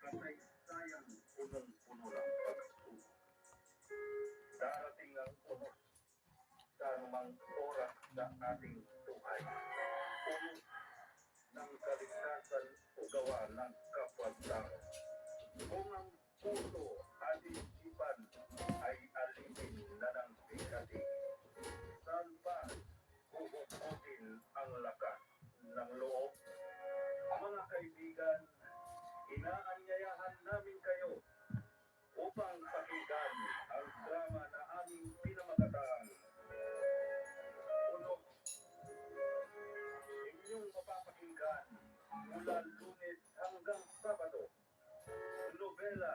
kasaysayan punong-puno ng pagsubok. Darating ang unos sa anumang oras sa ating buhay. Unos ng kaligtasan o gawa ng kapwa-tao. Kung ang puso at isipan ay alipin na ng bigati, saan pa huhukutin ang lakas ng loob? Mga kaibigan, inaanyayahan namin kayo upang pakinggan ang drama na aming pinamagatang Unos. Inyong mapapakinggan mula Lunes hanggang Sabado. Nobela